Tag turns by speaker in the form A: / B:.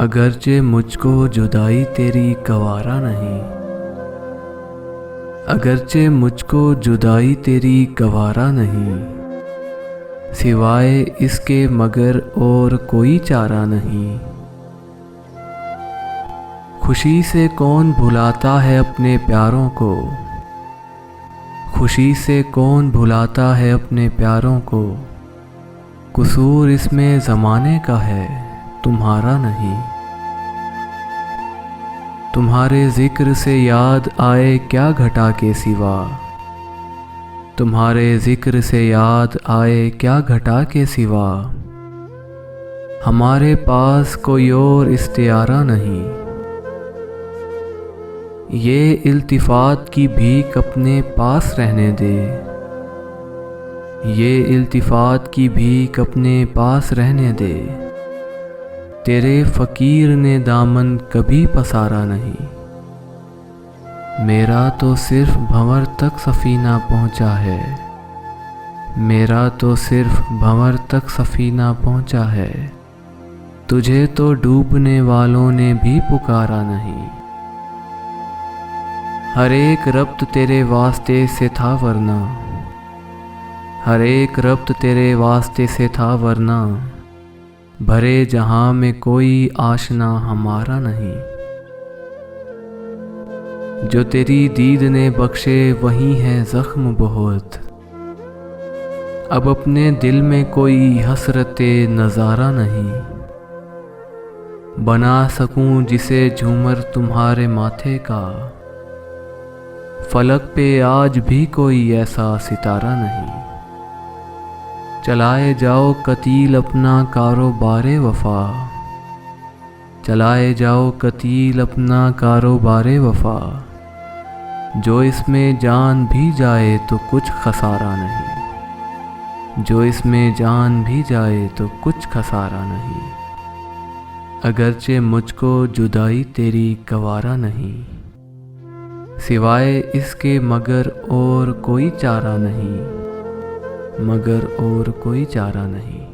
A: अगरचे मुझको जुदाई तेरी गवारा नहीं, अगरचे मुझको जुदाई तेरी गवारा नहीं, सिवाय इसके मगर और कोई चारा नहीं। खुशी से कौन भुलाता है अपने प्यारों को, खुशी से कौन भुलाता है अपने प्यारों को, कसूर इसमें ज़माने का है तुम्हारा नहीं। तुम्हारे ज़िक्र से याद आए क्या घटा के सिवा, तुम्हारे ज़िक्र से याद आए क्या घटा के सिवा, हमारे पास कोई और इख्तियारा नहीं। ये इल्तिफ़ात की भीख अपने पास रहने दे, ये इल्तिफ़ात की भीख अपने पास रहने दे, तेरे फ़कीर ने दामन कभी पसारा नहीं। मेरा तो सिर्फ भंवर तक सफ़ीना पहुँचा है, मेरा तो सिर्फ भंवर तक सफ़ीना पहुँचा है, तुझे तो डूबने वालों ने भी पुकारा नहीं। हर एक रब्त तेरे वास्ते से था वरना, हर एक रब्त तेरे वास्ते से था वरना, भरे जहां में कोई आशना हमारा नहीं। जो तेरी दीद ने बख्शे वही है ज़ख्म बहुत, अब अपने दिल में कोई हसरते नज़ारा नहीं। बना सकूं जिसे झूमर तुम्हारे माथे का, फलक पे आज भी कोई ऐसा सितारा नहीं। चलाए जाओ कतील अपना कारोबारे वफ़ा, चलाए जाओ कतील अपना कारोबारे वफ़ा, जो इसमें जान भी जाए तो कुछ खसारा नहीं, जो इसमें जान भी जाए तो कुछ खसारा नहीं। अगरचे मुझको जुदाई तेरी गवारा नहीं, सिवाय इसके मगर और कोई चारा नहीं, मगर और कोई चारा नहीं।